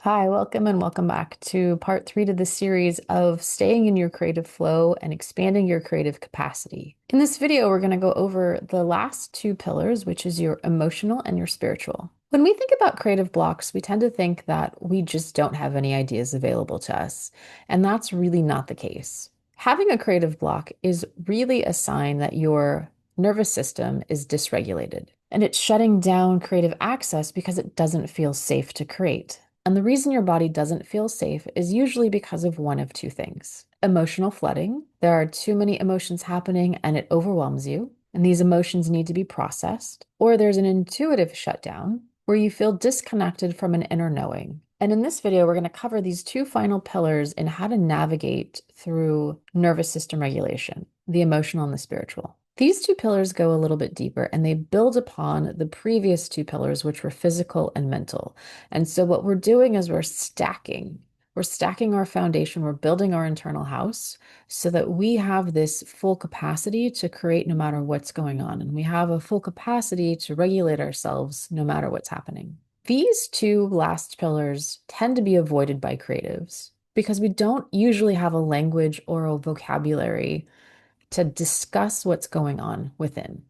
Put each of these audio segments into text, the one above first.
Hi, welcome and welcome back to part three to the series of staying in your creative flow and expanding your creative capacity. In this video, we're going to go over the last two pillars, which is your emotional and your spiritual. When we think about creative blocks, we tend to think that we just don't have any ideas available to us, and that's really not the case. Having a creative block is really a sign that your nervous system is dysregulated, and it's shutting down creative access because it doesn't feel safe to create. And the reason your body doesn't feel safe is usually because of one of two things. Emotional flooding. There are too many emotions happening and it overwhelms you, and these emotions need to be processed. Or there's an intuitive shutdown where you feel disconnected from an inner knowing. And in this video, we're going to cover these two final pillars in how to navigate through nervous system regulation, the emotional and the spiritual. These two pillars go a little bit deeper and they build upon the previous two pillars, which were physical and mental. And so what we're doing is we're stacking. We're stacking our foundation. We're building our internal house so that we have this full capacity to create no matter what's going on. And we have a full capacity to regulate ourselves no matter what's happening. These two last pillars tend to be avoided by creatives because we don't usually have a language or a vocabulary to discuss what's going on within.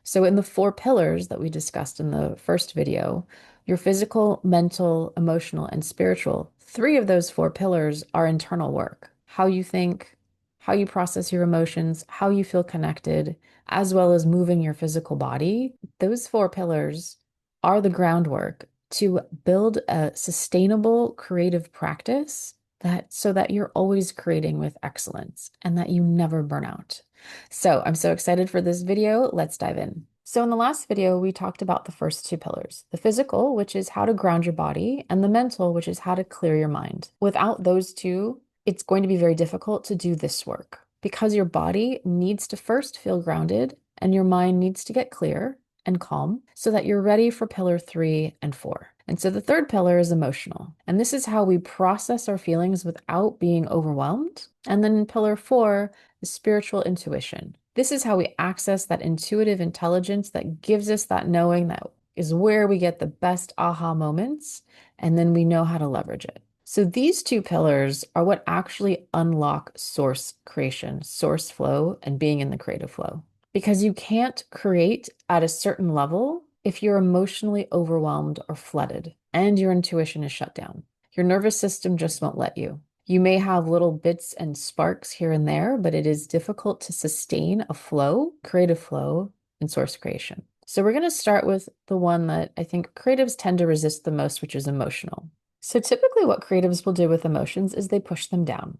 So, in the four pillars that we discussed in the first video, your physical, mental, emotional, and spiritual, three of those four pillars are internal work. How you think, how you process your emotions, how you feel connected, as well as moving your physical body. Those four pillars are the groundwork to build a sustainable creative practice that so that you're always creating with excellence and that you never burn out. So I'm so excited for this video. Let's dive in. So in the last video, we talked about the first two pillars, the physical, which is how to ground your body, and the mental, which is how to clear your mind. Without those two, it's going to be very difficult to do this work because your body needs to first feel grounded and your mind needs to get clear and calm so that you're ready for pillar 3 and 4. And so the third pillar is emotional. And this is how we process our feelings without being overwhelmed. And then in pillar 4, the spiritual intuition. This is how we access that intuitive intelligence that gives us that knowing that is where we get the best aha moments, and then we know how to leverage it. So these two pillars are what actually unlock source creation, source flow, and being in the creative flow. Because you can't create at a certain level if you're emotionally overwhelmed or flooded and your intuition is shut down. Your nervous system just won't let you. You may have little bits and sparks here and there, but it is difficult to sustain a flow, creative flow, and source creation. So we're going to start with the one that I think creatives tend to resist the most, which is emotional. So typically what creatives will do with emotions is they push them down.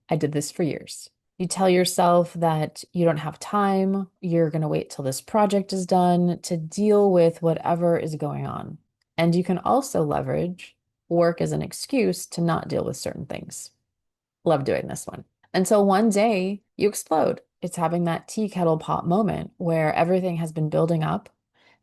I did this for years. You tell yourself that you don't have time, you're going to wait till this project is done to deal with whatever is going on. And you can also leverage work as an excuse to not deal with certain things. Love doing this one. Until one day you explode. It's having that tea kettle pop moment where everything has been building up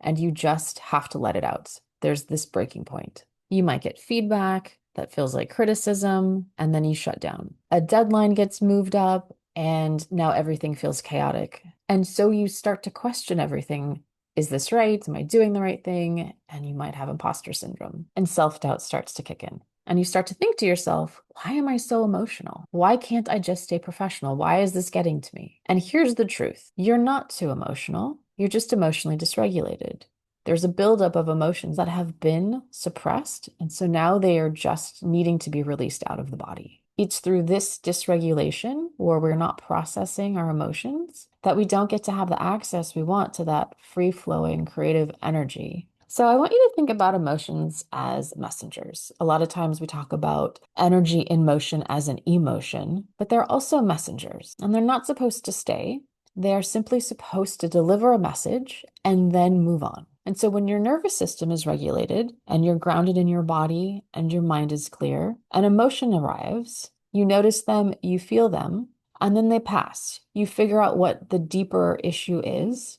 and you just have to let it out. There's this breaking point. You might get feedback that feels like criticism, and then you shut down. A deadline gets moved up, and now everything feels chaotic. And so you start to question everything. Is this right? Am I doing the right thing? And you might have imposter syndrome, and self-doubt starts to kick in. And you start to think to yourself, why am I so emotional? Why can't I just stay professional? Why is this getting to me? And here's the truth. You're not too emotional. You're just emotionally dysregulated. There's a buildup of emotions that have been suppressed, and so now they are just needing to be released out of the body. It's through this dysregulation, where we're not processing our emotions, that we don't get to have the access we want to that free-flowing creative energy. So I want you to think about emotions as messengers. A lot of times we talk about energy in motion as an emotion, but they're also messengers, and they're not supposed to stay. They are simply supposed to deliver a message and then move on. And so when your nervous system is regulated and you're grounded in your body and your mind is clear, an emotion arrives, you notice them, you feel them, and then they pass. You figure out what the deeper issue is.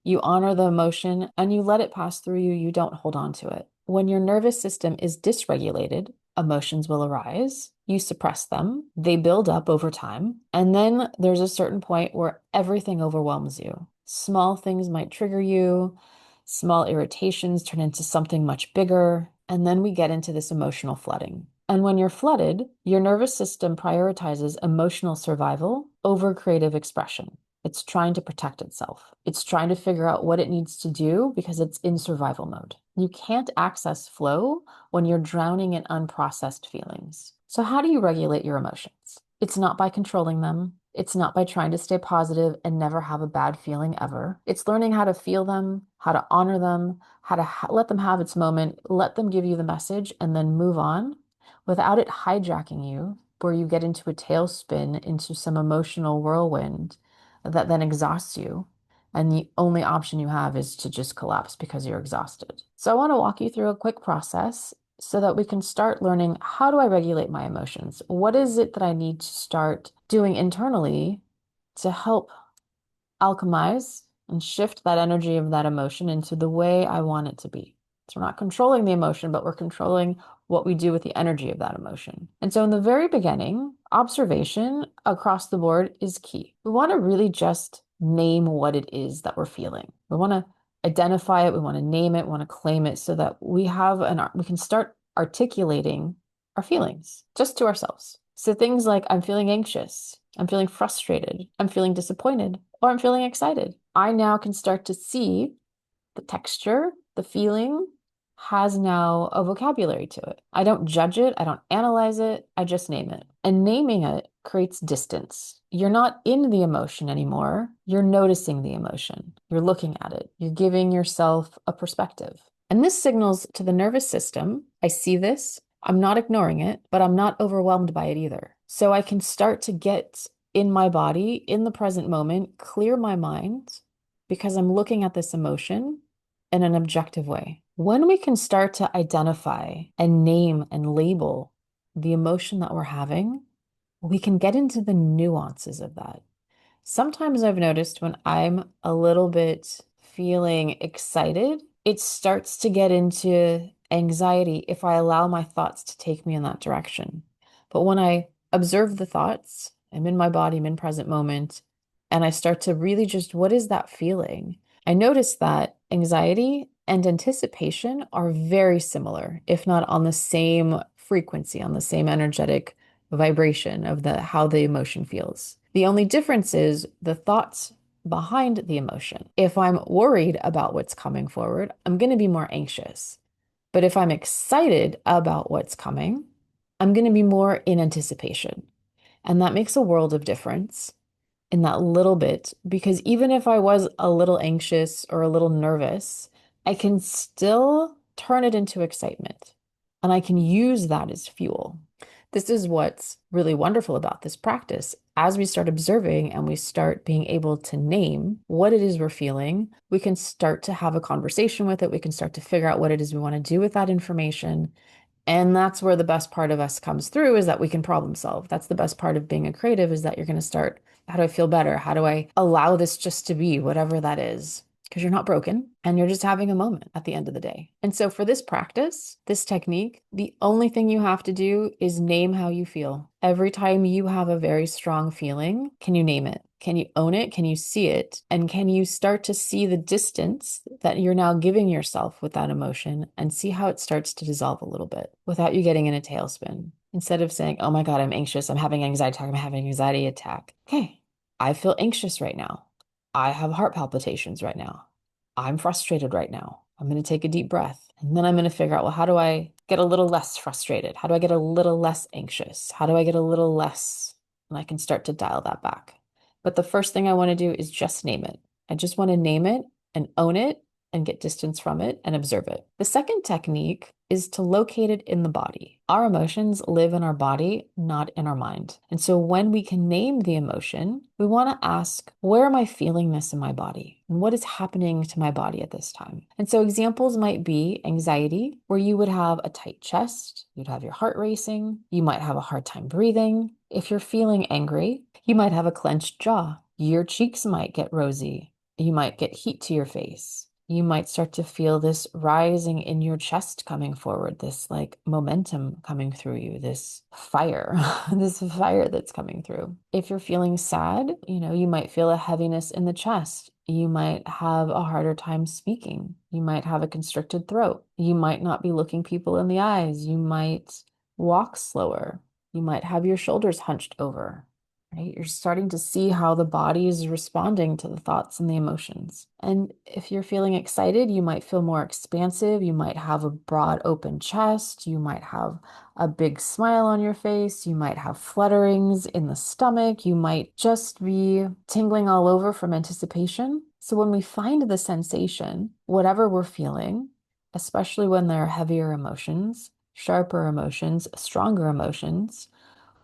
You honor the emotion and you let it pass through you. You don't hold on to it. When your nervous system is dysregulated, emotions will arise. You suppress them. They build up over time. And then there's a certain point where everything overwhelms you. Small things might trigger you. Small irritations turn into something much bigger. And then we get into this emotional flooding. And when you're flooded, your nervous system prioritizes emotional survival over creative expression. It's trying to protect itself. It's trying to figure out what it needs to do because it's in survival mode. You can't access flow when you're drowning in unprocessed feelings. So, how do you regulate your emotions? It's not by controlling them. It's not by trying to stay positive and never have a bad feeling ever. It's learning how to feel them, how to honor them, how to let them have its moment, let them give you the message, and then move on without it hijacking you, where you get into a tailspin, into some emotional whirlwind that then exhausts you. And the only option you have is to just collapse because you're exhausted. So I want to walk you through a quick process so that we can start learning, how do I regulate my emotions? What is it that I need to start doing internally to help alchemize and shift that energy of that emotion into the way I want it to be? So we're not controlling the emotion, but we're controlling what we do with the energy of that emotion. And so in the very beginning, observation across the board is key. We want to really just name what it is that we're feeling. We want to identify it, we want to name it, we want to claim it so that we can start articulating our feelings just to ourselves. So things like, I'm feeling anxious, I'm feeling frustrated, I'm feeling disappointed, or I'm feeling excited. I now can start to see the texture, the feeling has now a vocabulary to it. I don't judge it, I don't analyze it, I just name it. And naming it creates distance. You're not in the emotion anymore, you're noticing the emotion, you're looking at it, you're giving yourself a perspective. And this signals to the nervous system, I see this, I'm not ignoring it, but I'm not overwhelmed by it either. So I can start to get in my body, in the present moment, clear my mind because I'm looking at this emotion in an objective way. When we can start to identify and name and label the emotion that we're having, we can get into the nuances of that. Sometimes I've noticed when I'm a little bit feeling excited, it starts to get into anxiety if I allow my thoughts to take me in that direction. But when I observe the thoughts, I'm in my body, I'm in present moment, and I start to really just, what is that feeling? I notice that anxiety and anticipation are very similar, if not on the same frequency, on the same energetic vibration of the how the emotion feels. The only difference is the thoughts behind the emotion. If I'm worried about what's coming forward, I'm going to be more anxious. But if I'm excited about what's coming, I'm going to be more in anticipation. And that makes a world of difference in that little bit, because even if I was a little anxious or a little nervous, I can still turn it into excitement. And I can use that as fuel. This is what's really wonderful about this practice. As we start observing and we start being able to name what it is we're feeling, we can start to have a conversation with it. We can start to figure out what it is we want to do with that information. And that's where the best part of us comes through, is that we can problem solve. That's the best part of being a creative, is that you're going to start, how do I feel better? How do I allow this just to be, whatever that is? Because you're not broken and you're just having a moment at the end of the day. And so for this practice, this technique, the only thing you have to do is name how you feel. Every time you have a very strong feeling, can you name it? Can you own it? Can you see it? And can you start to see the distance that you're now giving yourself with that emotion and see how it starts to dissolve a little bit without you getting in a tailspin? Instead of saying, oh my God, I'm anxious, I'm having anxiety attack, I'm having anxiety attack. Okay, I feel anxious right now. I have heart palpitations right now. I'm frustrated right now. I'm going to take a deep breath. And then I'm going to figure out, well, how do I get a little less frustrated? How do I get a little less anxious? How do I get a little less? And I can start to dial that back. But the first thing I want to do is just name it. I just want to name it and own it and get distance from it and observe it. The second technique is to locate it in the body. Our emotions live in our body, not in our mind. And so when we can name the emotion, we want to ask, where am I feeling this in my body? And what is happening to my body at this time? And so examples might be anxiety, where you would have a tight chest, you'd have your heart racing, you might have a hard time breathing. If you're feeling angry, you might have a clenched jaw. Your cheeks might get rosy. You might get heat to your face. You might start to feel this rising in your chest coming forward, this like momentum coming through you, this fire, this fire that's coming through. If you're feeling sad, you might feel a heaviness in the chest. You might have a harder time speaking. You might have a constricted throat. You might not be looking people in the eyes. You might walk slower. You might have your shoulders hunched over. Right? You're starting to see how the body is responding to the thoughts and the emotions. And if you're feeling excited, you might feel more expansive. You might have a broad open chest. You might have a big smile on your face. You might have flutterings in the stomach. You might just be tingling all over from anticipation. So when we find the sensation, whatever we're feeling, especially when there are heavier emotions, sharper emotions, stronger emotions,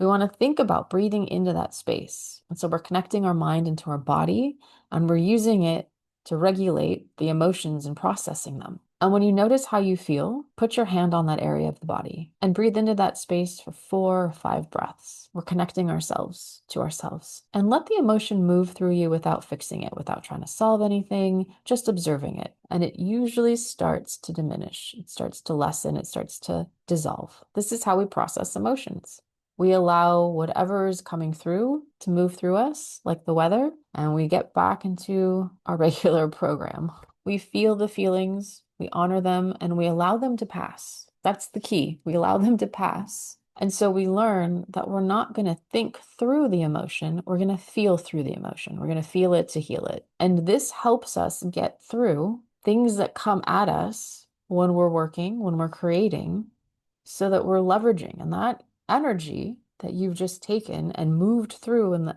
we want to think about breathing into that space. And so we're connecting our mind into our body and we're using it to regulate the emotions and processing them. And when you notice how you feel, put your hand on that area of the body and breathe into that space for 4 or 5 breaths. We're connecting ourselves to ourselves and let the emotion move through you without fixing it, without trying to solve anything, just observing it. And it usually starts to diminish. It starts to lessen. It starts to dissolve. This is how we process emotions. We allow whatever is coming through to move through us, like the weather, and we get back into our regular program. We feel the feelings, we honor them, and we allow them to pass. That's the key. We allow them to pass. And so we learn that we're not going to think through the emotion, we're going to feel through the emotion. We're going to feel it to heal it. And this helps us get through things that come at us when we're working, when we're creating, so that we're leveraging. And that energy that you've just taken and moved through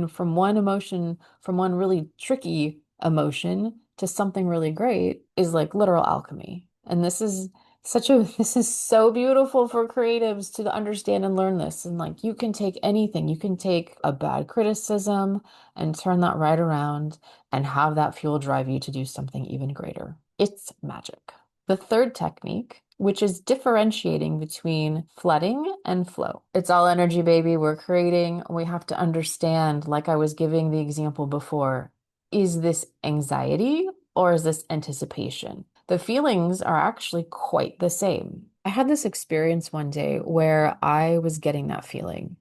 from one emotion, from one really tricky emotion to something really great is like literal alchemy. And this is so beautiful for creatives to understand and learn this. And like you can take anything, you can take a bad criticism and turn that right around and have that fuel drive you to do something even greater. It's magic. The third technique, which is differentiating between flooding and flow. It's all energy, baby. We're creating. We have to understand, like I was giving the example before, is this anxiety or is this anticipation? The feelings are actually quite the same. I had this experience one day where I was getting that feeling.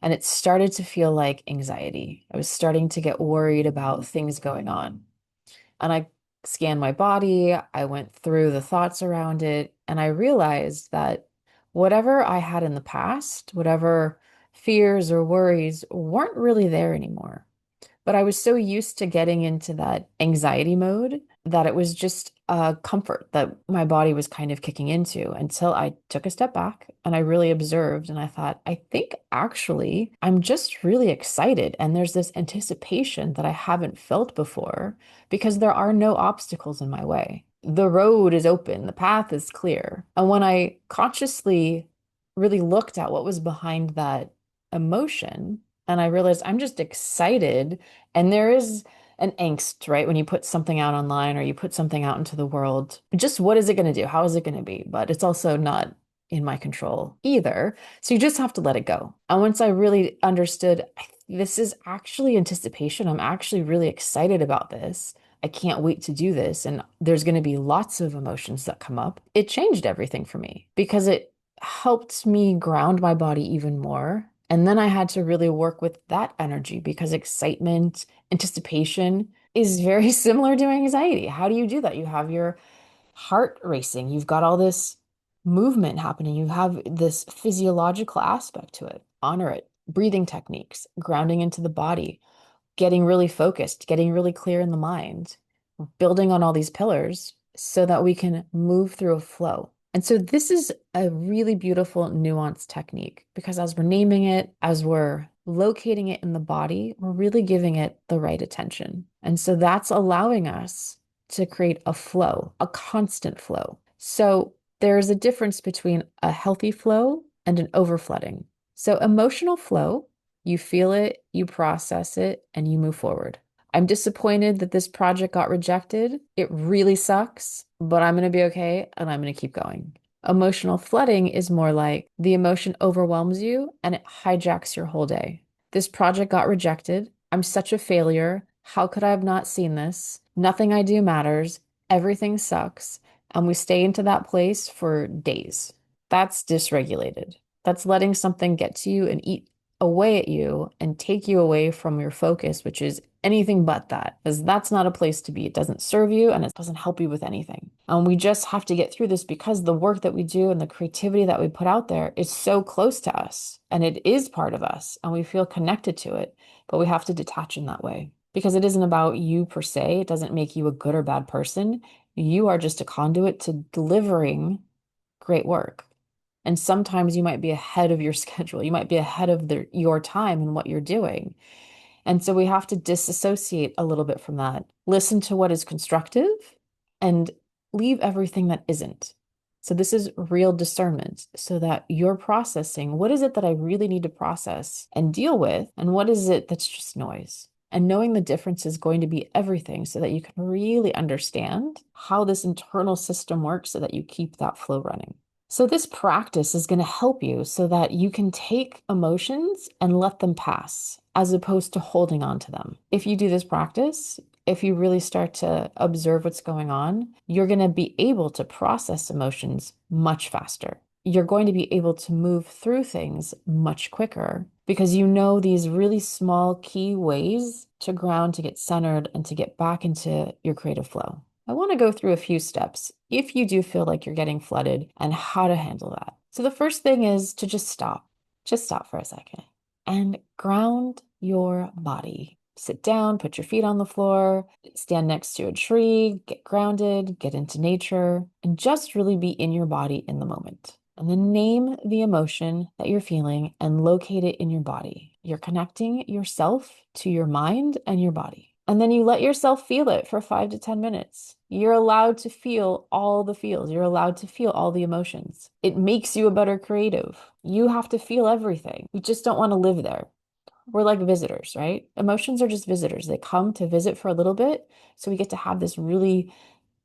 And it started to feel like anxiety. I was starting to get worried about things going on. And I scanned my body, I went through the thoughts around it, and I realized that whatever I had in the past, whatever fears or worries weren't really there anymore. But I was so used to getting into that anxiety mode that it was just a comfort that my body was kind of kicking into until I took a step back and I really observed and I thought, I think actually I'm just really excited. And there's this anticipation that I haven't felt before because there are no obstacles in my way. The road is open, the path is clear. And when I consciously really looked at what was behind that emotion, and I realized I'm just excited. And there is an angst, right? When you put something out online or you put something out into the world, just what is it going to do? How is it going to be? But it's also not in my control either. So you just have to let it go. And once I really understood, this is actually anticipation. I'm actually really excited about this. I can't wait to do this. And there's going to be lots of emotions that come up. It changed everything for me because it helped me ground my body even more. And then I had to really work with that energy because excitement, anticipation is very similar to anxiety. How do you do that? You have your heart racing, you've got all this movement happening, you have this physiological aspect to it. Honor it. Breathing techniques, grounding into the body, getting really focused, getting really clear in the mind, building on all these pillars so that we can move through a flow. And so this is a really beautiful nuanced technique because as we're naming it, as we're locating it in the body, we're really giving it the right attention. And so that's allowing us to create a flow, a constant flow. So there's a difference between a healthy flow and an overflooding. So emotional flow, you feel it, you process it, and you move forward. I'm disappointed that this project got rejected. It really sucks, but I'm going to be okay and I'm going to keep going. Emotional flooding is more like the emotion overwhelms you and it hijacks your whole day. This project got rejected. I'm such a failure. How could I have not seen this? Nothing I do matters. everything sucks, and we stay into that place for days. That's dysregulated. That's letting something get to you and eat away at you and take you away from your focus, which is anything but that, because that's not a place to be. It doesn't serve you and it doesn't help you with anything. And we just have to get through this because the work that we do and the creativity that we put out there is so close to us and it is part of us and we feel connected to it, but we have to detach in that way because it isn't about you per se. It doesn't make you a good or bad person. You are just a conduit to delivering great work. And sometimes you might be ahead of your schedule. You might be ahead of your time and what you're doing. And so we have to disassociate a little bit from that. Listen to what is constructive and leave everything that isn't. So this is real discernment so that you're processing what is it that I really need to process and deal with, and what is it that's just noise. And knowing the difference is going to be everything so that you can really understand how this internal system works so that you keep that flow running. So this practice is going to help you so that you can take emotions and let them pass as opposed to holding on to them. If you do this practice, if you really start to observe what's going on, you're going to be able to process emotions much faster. You're going to be able to move through things much quicker because you know these really small key ways to ground, to get centered, and to get back into your creative flow. I want to go through a few steps if you do feel like you're getting flooded and how to handle that. So the first thing is to just stop. Just stop for a second and ground your body. Sit down, put your feet on the floor, stand next to a tree, get grounded, get into nature, and just really be in your body in the moment. And then name the emotion that you're feeling and locate it in your body. You're connecting yourself to your mind and your body. And then you let yourself feel it for 5 to 10 minutes. You're allowed to feel all the feels. You're allowed to feel all the emotions. It makes you a better creative. You have to feel everything. You just don't want to live there. We're like visitors, right? Emotions are just visitors. They come to visit for a little bit. So we get to have this really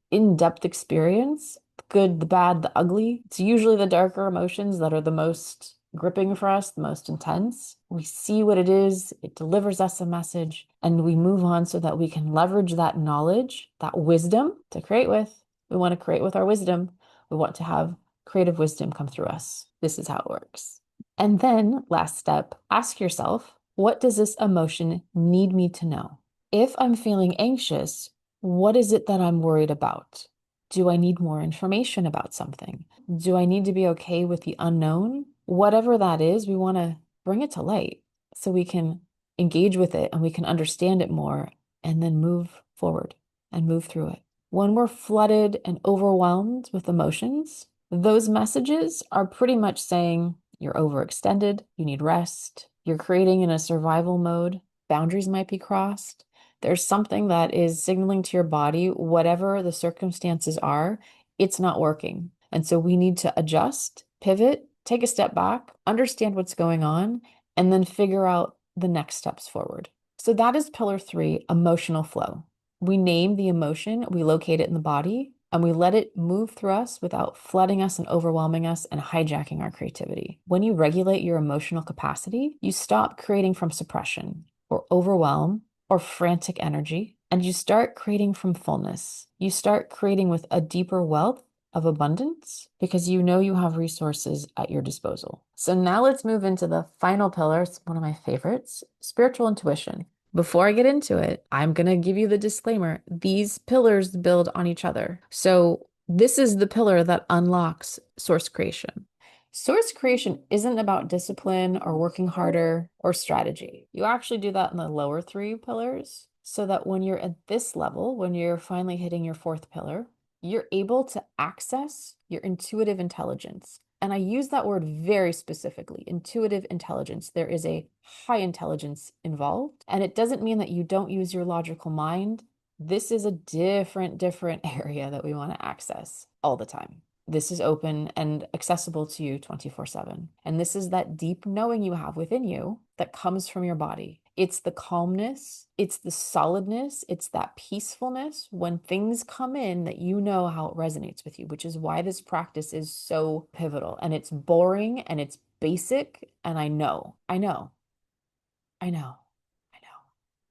in-depth experience, the good, the bad, the ugly. It's usually the darker emotions that are the most gripping for us, the most intense. We see what it is, it delivers us a message, and we move on so that we can leverage that knowledge, that wisdom to create with. We want to create with our wisdom. We want to have creative wisdom come through us. This is how it works. And then, last step, ask yourself, what does this emotion need me to know? If I'm feeling anxious, what is it that I'm worried about? Do I need more information about something? Do I need to be okay with the unknown? Whatever that is, we want to bring it to light so we can engage with it and we can understand it more and then move forward and move through it. When we're flooded and overwhelmed with emotions, those messages are pretty much saying you're overextended, you need rest, you're creating in a survival mode, boundaries might be crossed. There's something that is signaling to your body, whatever the circumstances are, it's not working. And so we need to adjust, pivot, take a step back, understand what's going on, and then figure out the next steps forward. So that is pillar 3, emotional flow. We name the emotion, we locate it in the body, and we let it move through us without flooding us and overwhelming us and hijacking our creativity. When you regulate your emotional capacity, you stop creating from suppression or overwhelm or frantic energy, and you start creating from fullness. You start creating with a deeper wealth of abundance because you know you have resources at your disposal. So now let's move into the final pillar. It's one of my favorites, spiritual intuition. Before I get into it, I'm going to give you the disclaimer. These pillars build on each other. So this is the pillar that unlocks source creation. Source creation isn't about discipline or working harder or strategy. You actually do that in the lower 3 pillars so that when you're at this level, when you're finally hitting your 4th pillar, you're able to access your intuitive intelligence. And I use that word very specifically, intuitive intelligence. There is a high intelligence involved, and it doesn't mean that you don't use your logical mind. This is a different area that we want to access all the time. This is open and accessible to you 24/7. And this is that deep knowing you have within you that comes from your body. It's the calmness, it's the solidness, it's that peacefulness when things come in that you know how it resonates with you, which is why this practice is so pivotal. And it's boring and it's basic. And I know.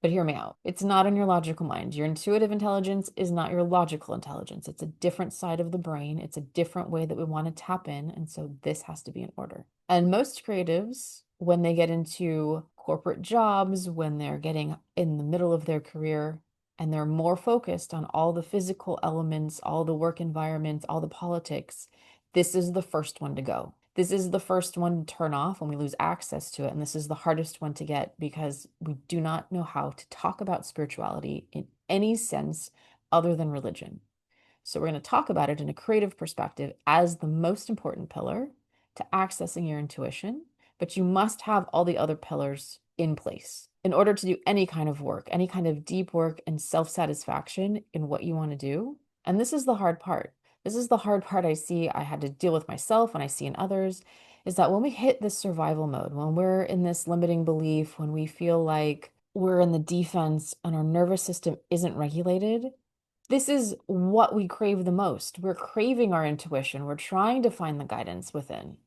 But hear me out. It's not in your logical mind. Your intuitive intelligence is not your logical intelligence. It's a different side of the brain. It's a different way that we want to tap in. And so this has to be in order. And most creatives, when they get into corporate jobs, when they're getting in the middle of their career, and they're more focused on all the physical elements, all the work environments, all the politics, this is the first one to go. This is the first one to turn off when we lose access to it. And this is the hardest one to get because we do not know how to talk about spirituality in any sense other than religion. So we're going to talk about it in a creative perspective as the most important pillar to accessing your intuition, but you must have all the other pillars in place in order to do any kind of work, any kind of deep work and self-satisfaction in what you want to do. And this is the hard part. This is the hard part I had to deal with myself and I see in others, is that when we hit this survival mode, when we're in this limiting belief, when we feel like we're in the defense and our nervous system isn't regulated, this is what we crave the most. We're craving our intuition. We're trying to find the guidance within.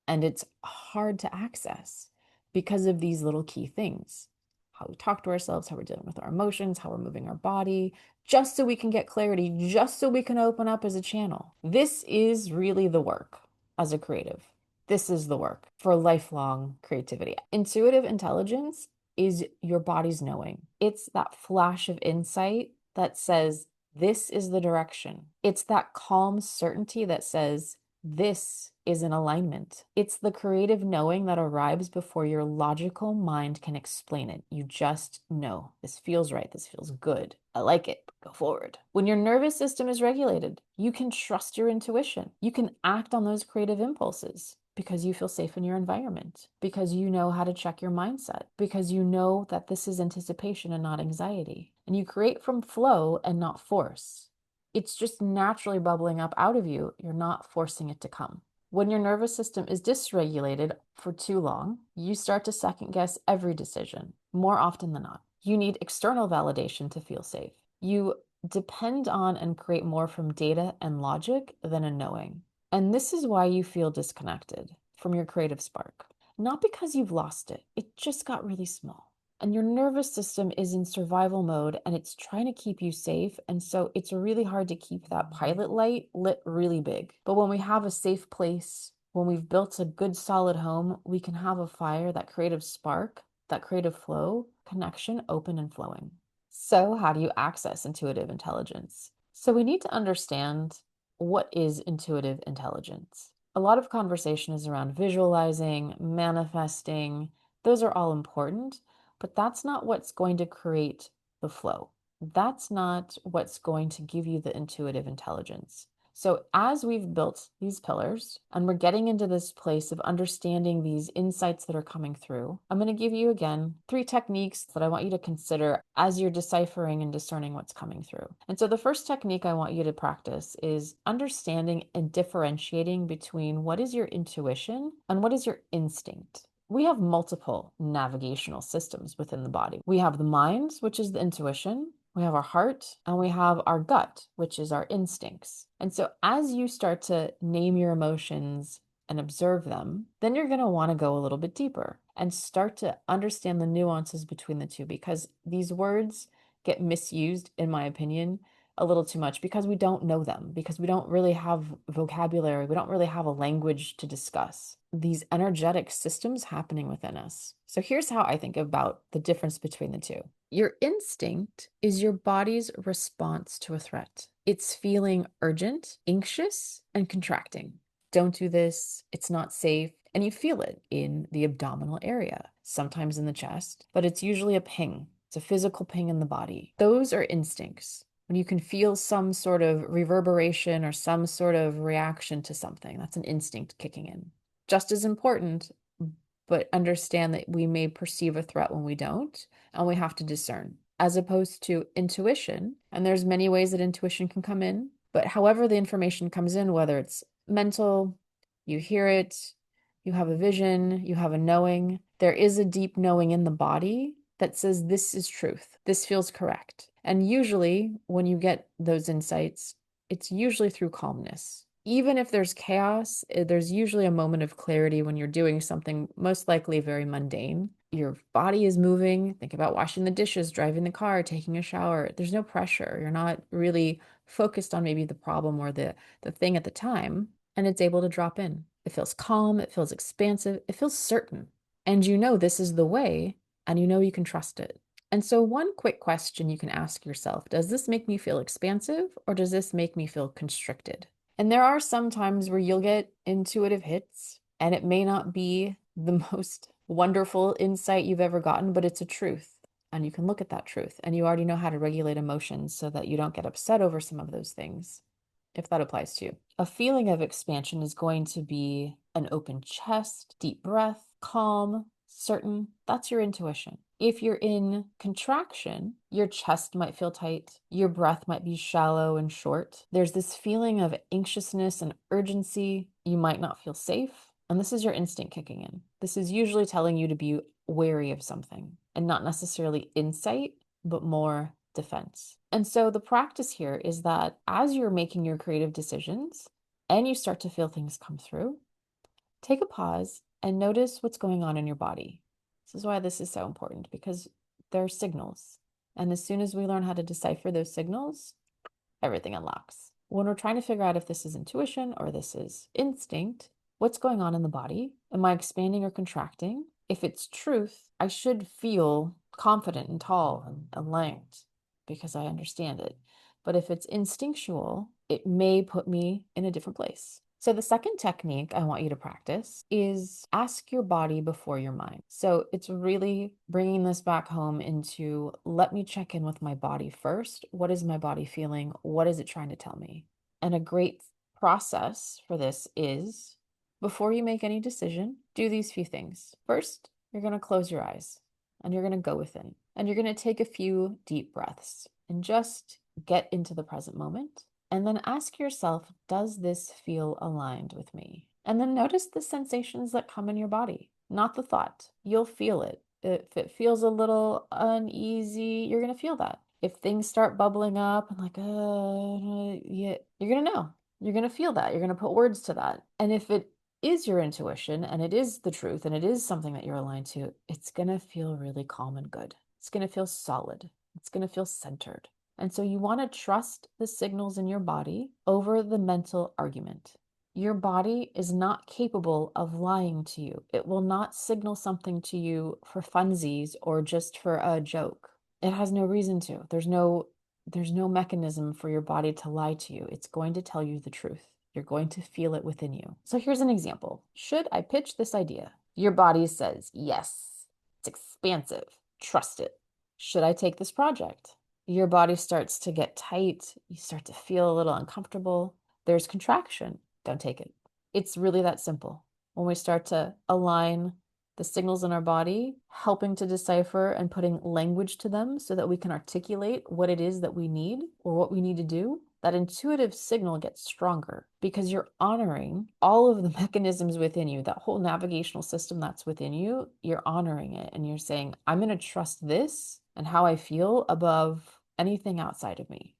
And it's hard to access because of these little key things. How we talk to ourselves, how we're dealing with our emotions, how we're moving our body, just so we can get clarity, just so we can open up as a channel. This is really the work as a creative. This is the work for lifelong creativity. Intuitive intelligence is your body's knowing. It's that flash of insight that says, this is the direction. It's that calm certainty that says, this is in alignment. It's the creative knowing that arrives before your logical mind can explain it. You just know, this feels right. This feels good. I like it. Go forward. When your nervous system is regulated, you can trust your intuition. You can act on those creative impulses because you feel safe in your environment, because you know how to check your mindset, because you know that this is anticipation and not anxiety. And you create from flow and not force. It's just naturally bubbling up out of you. You're not forcing it to come. When your nervous system is dysregulated for too long, you start to second guess every decision, more often than not. You need external validation to feel safe. You depend on and create more from data and logic than a knowing. And this is why you feel disconnected from your creative spark. Not because you've lost it, it just got really small. And your nervous system is in survival mode and it's trying to keep you safe. And so it's really hard to keep that pilot light lit really big. But when we have a safe place, when we've built a good solid home, we can have a fire, that creative spark, that creative flow, connection open and flowing. So how do you access intuitive intelligence? So we need to understand, what is intuitive intelligence? A lot of conversation is around visualizing, manifesting. Those are all important, but that's not what's going to create the flow. That's not what's going to give you the intuitive intelligence. So as we've built these pillars and we're getting into this place of understanding these insights that are coming through, I'm going to give you again 3 techniques that I want you to consider as you're deciphering and discerning what's coming through. And so the first technique I want you to practice is understanding and differentiating between what is your intuition and what is your instinct. We have multiple navigational systems within the body. We have the mind, which is the intuition. We have our heart, and we have our gut, which is our instincts. And so as you start to name your emotions and observe them, then you're going to want to go a little bit deeper and start to understand the nuances between the two, because these words get misused, in my opinion, a little too much because we don't know them, because we don't really have vocabulary, we don't really have a language to discuss these energetic systems happening within us. So here's how I think about the difference between the two. Your instinct is your body's response to a threat. It's feeling urgent, anxious, and contracting. Don't do this, it's not safe. And you feel it in the abdominal area, sometimes in the chest, but it's usually a ping. It's a physical ping in the body. Those are instincts. When you can feel some sort of reverberation or some sort of reaction to something, that's an instinct kicking in. Just as important, but understand that we may perceive a threat when we don't, and we have to discern, as opposed to intuition. And there's many ways that intuition can come in, but however the information comes in, whether it's mental, you hear it, you have a vision, you have a knowing, there is a deep knowing in the body that says this is truth, this feels correct. And usually when you get those insights, it's usually through calmness. Even if there's chaos, there's usually a moment of clarity when you're doing something most likely very mundane. Your body is moving. Think about washing the dishes, driving the car, taking a shower. There's no pressure. You're not really focused on maybe the problem or the thing at the time, and it's able to drop in. It feels calm, it feels expansive, it feels certain. And you know this is the way, and you know you can trust it. And so, one quick question you can ask yourself, does this make me feel expansive or does this make me feel constricted? And there are some times where you'll get intuitive hits, and it may not be the most wonderful insight you've ever gotten, but it's a truth. And you can look at that truth, and you already know how to regulate emotions so that you don't get upset over some of those things, if that applies to you. A feeling of expansion is going to be an open chest, deep breath, calm, certain. That's your intuition. If you're in contraction, your chest might feel tight, your breath might be shallow and short. There's this feeling of anxiousness and urgency. You might not feel safe. And this is your instinct kicking in. This is usually telling you to be wary of something, and not necessarily insight, but more defense. And so the practice here is that as you're making your creative decisions and you start to feel things come through, take a pause and notice what's going on in your body. This is why this is so important, because there are signals. And as soon as we learn how to decipher those signals, everything unlocks. When we're trying to figure out if this is intuition or this is instinct, what's going on in the body? Am I expanding or contracting? If it's truth, I should feel confident and tall and aligned because I understand it. But if it's instinctual, it may put me in a different place. So the second technique I want you to practice is ask your body before your mind. So it's really bringing this back home into, let me check in with my body first. What is my body feeling? What is it trying to tell me? And a great process for this is, before you make any decision, do these few things. First, you're going to close your eyes and you're going to go within, and you're going to take a few deep breaths and just get into the present moment. And then ask yourself, does this feel aligned with me? And then notice the sensations that come in your body, not the thought. You'll feel it. If it feels a little uneasy, you're going to feel that. If things start bubbling up and like, yeah, you're going to know. You're going to feel that. You're going to put words to that. And if it is your intuition and it is the truth and it is something that you're aligned to, it's going to feel really calm and good. It's going to feel solid. It's going to feel centered. And so you want to trust the signals in your body over the mental argument. Your body is not capable of lying to you. It will not signal something to you for funsies or just for a joke. It has no reason to. There's no mechanism for your body to lie to you. It's going to tell you the truth. You're going to feel it within you. So here's an example. Should I pitch this idea? Your body says, yes, it's expansive. Trust it. Should I take this project? Your body starts to get tight. You start to feel a little uncomfortable. There's contraction. Don't take it. It's really that simple. When we start to align the signals in our body, helping to decipher and putting language to them so that we can articulate what it is that we need or what we need to do, that intuitive signal gets stronger because you're honoring all of the mechanisms within you, that whole navigational system that's within you. You're honoring it and you're saying, I'm going to trust this and how I feel above anything outside of me.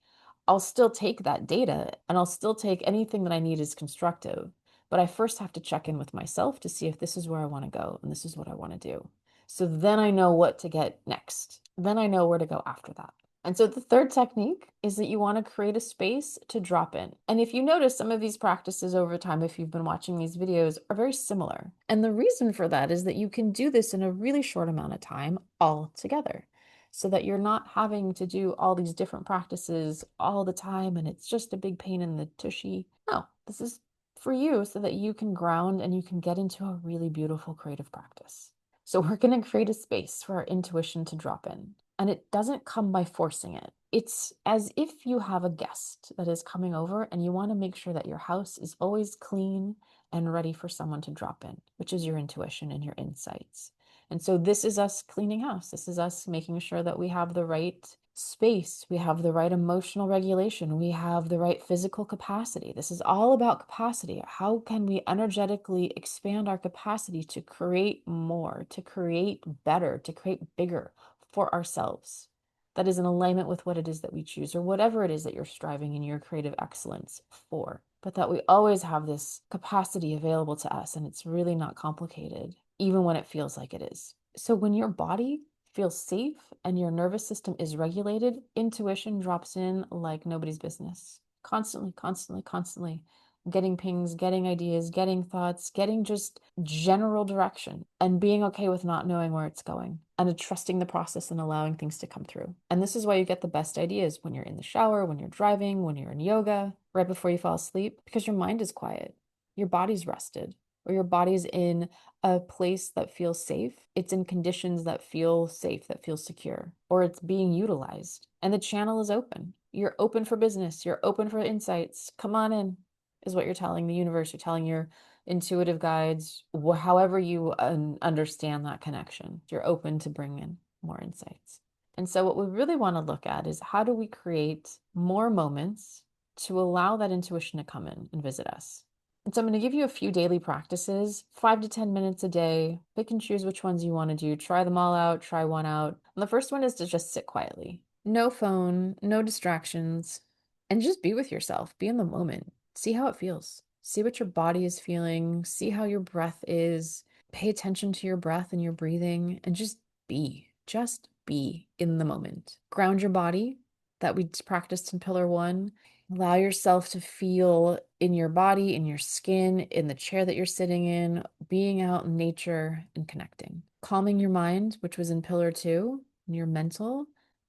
I'll still take that data and I'll still take anything that I need as constructive, but I first have to check in with myself to see if this is where I want to go and this is what I want to do. So then I know what to get next. Then I know where to go after that. And so the third technique is that you want to create a space to drop in. And if you notice, some of these practices over time, if you've been watching these videos, are very similar. And the reason for that is that you can do this in a really short amount of time all together, so that you're not having to do all these different practices all the time and it's just a big pain in the tushy. No, this is for you so that you can ground and you can get into a really beautiful creative practice. So we're going to create a space for our intuition to drop in. And it doesn't come by forcing it. It's as if you have a guest that is coming over and you want to make sure that your house is always clean and ready for someone to drop in, which is your intuition and your insights. And so this is us cleaning house. This is us making sure that we have the right space, we have the right emotional regulation, we have the right physical capacity. This is all about capacity. How can we energetically expand our capacity to create more, to create better, to create bigger for ourselves? That is in alignment with what it is that we choose, or whatever it is that you're striving in your creative excellence for. But that we always have this capacity available to us, and it's really not complicated, even when it feels like it is. So when your body feels safe and your nervous system is regulated, intuition drops in like nobody's business. Constantly, constantly, constantly getting pings, getting ideas, getting thoughts, getting just general direction, and being okay with not knowing where it's going and trusting the process and allowing things to come through. And this is why you get the best ideas when you're in the shower, when you're driving, when you're in yoga, right before you fall asleep, because your mind is quiet, your body's rested, or your body's in a place that feels safe. It's in conditions that feel safe, that feel secure, or it's being utilized. And the channel is open. You're open for business. You're open for insights. Come on in, is what you're telling the universe. You're telling your intuitive guides, however you understand that connection. You're open to bring in more insights. And so, what we really want to look at is how do we create more moments to allow that intuition to come in and visit us? And so I'm going to give you a few daily practices, 5 to 10 minutes a day. Pick and choose which ones you want to do. Try them all out, try one out. And the first one is to just sit quietly. No phone, no distractions, and just be with yourself. Be in the moment. See how it feels. See what your body is feeling. See how your breath is. Pay attention to your breath and your breathing and just be. Just be in the moment. Ground your body that we practiced in Pillar 1. Allow yourself to feel in your body, in your skin, in the chair that you're sitting in, being out in nature and connecting. Calming your mind, which was in Pillar 2, and your mental,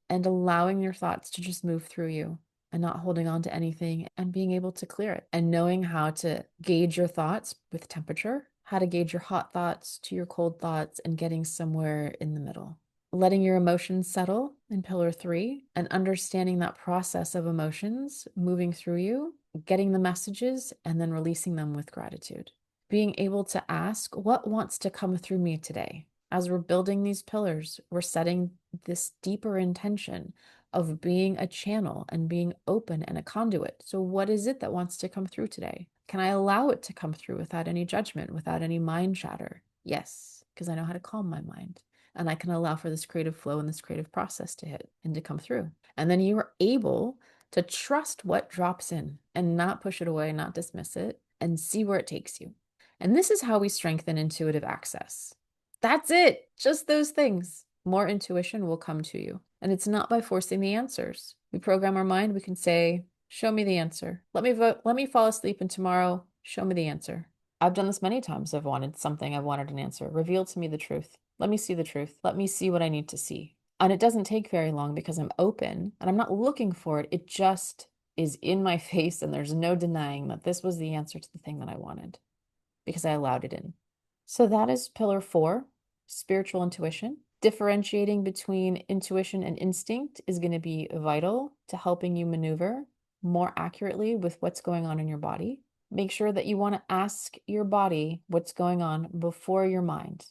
and allowing your thoughts to just move through you and not holding on to anything and being able to clear it and knowing how to gauge your thoughts with temperature, how to gauge your hot thoughts to your cold thoughts and getting somewhere in the middle. Letting your emotions settle in Pillar 3 and understanding that process of emotions moving through you, getting the messages, and then releasing them with gratitude. Being able to ask, what wants to come through me today? As we're building these pillars, we're setting this deeper intention of being a channel and being open and a conduit. So, what is it that wants to come through today? Can I allow it to come through without any judgment, without any mind chatter? Yes, because I know how to calm my mind. And I can allow for this creative flow and this creative process to hit and to come through. And then you are able to trust what drops in and not push it away, not dismiss it, and see where it takes you. And this is how we strengthen intuitive access. That's it. Just those things. More intuition will come to you. And it's not by forcing the answers. We program our mind. We can say, show me the answer. Let me fall asleep, and tomorrow, show me the answer. I've done this many times. I've wanted something. I've wanted an answer. Reveal to me the truth. Let me see the truth. Let me see what I need to see. And it doesn't take very long because I'm open and I'm not looking for it. It just is in my face, and there's no denying that this was the answer to the thing that I wanted because I allowed it in. So that is Pillar 4, spiritual intuition. Differentiating between intuition and instinct is going to be vital to helping you maneuver more accurately with what's going on in your body. Make sure that you want to ask your body what's going on before your mind.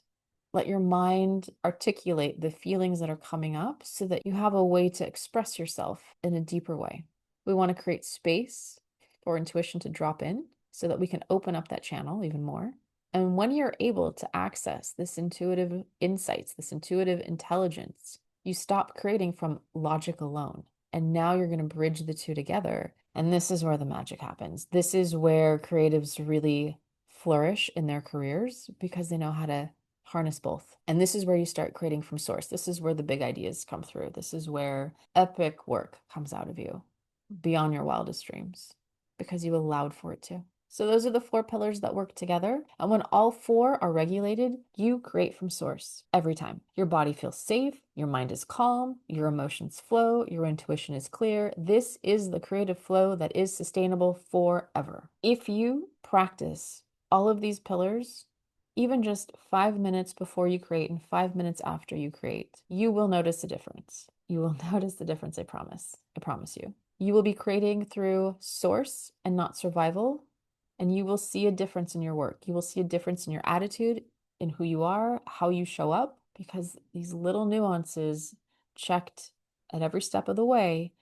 Let your mind articulate the feelings that are coming up so that you have a way to express yourself in a deeper way. We want to create space for intuition to drop in so that we can open up that channel even more. And when you're able to access this intuitive insights, this intuitive intelligence, you stop creating from logic alone. And now you're going to bridge the two together. And this is where the magic happens. This is where creatives really flourish in their careers because they know how to harness both. And this is where you start creating from source. This is where the big ideas come through. This is where epic work comes out of you beyond your wildest dreams because you allowed for it to. So those are the 4 pillars that work together. And when all 4 are regulated, you create from source every time. Your body feels safe, your mind is calm, your emotions flow, your intuition is clear. This is the creative flow that is sustainable forever. If you practice all of these pillars, even just 5 minutes before you create and 5 minutes after you create, you will notice a difference. You will notice the difference, I promise. I promise you. You will be creating through source and not survival. And you will see a difference in your work. You will see a difference in your attitude, in who you are, how you show up, because these little nuances checked at every step of the way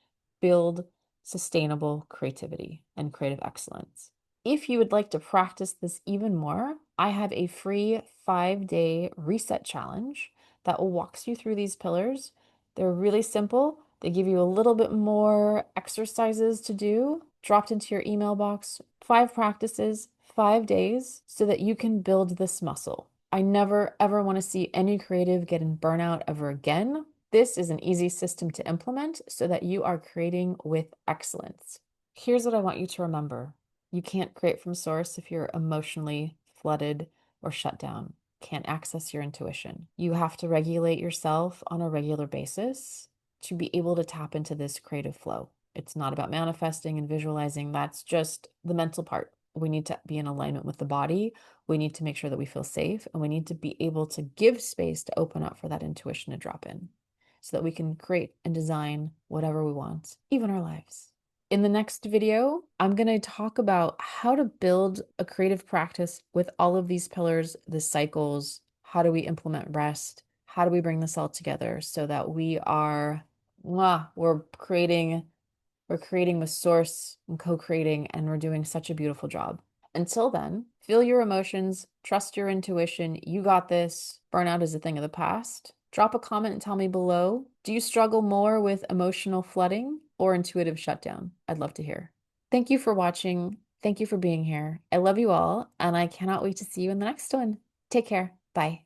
build sustainable creativity and creative excellence. If you would like to practice this even more, I have a free 5-day reset challenge that walks you through these pillars. They're really simple. They give you a little bit more exercises to do dropped into your email box, 5 practices, 5 days, so that you can build this muscle. I never ever want to see any creative get in burnout ever again. This is an easy system to implement so that you are creating with excellence. Here's what I want you to remember. You can't create from source if you're emotionally flooded or shut down. Can't access your intuition. You have to regulate yourself on a regular basis to be able to tap into this creative flow. It's not about manifesting and visualizing. That's just the mental part. We need to be in alignment with the body. We need to make sure that we feel safe, and we need to be able to give space to open up for that intuition to drop in so that we can create and design whatever we want, even our lives. In the next video, I'm going to talk about how to build a creative practice with all of these pillars, the cycles. How do we implement rest? How do we bring this all together so that we are, we're creating with source and co-creating, and we're doing such a beautiful job. Until then, feel your emotions, trust your intuition. You got this. Burnout is a thing of the past. Drop a comment and tell me below. Do you struggle more with emotional flooding or intuitive shutdown? I'd love to hear. Thank you for watching. Thank you for being here. I love you all, and I cannot wait to see you in the next one. Take care. Bye.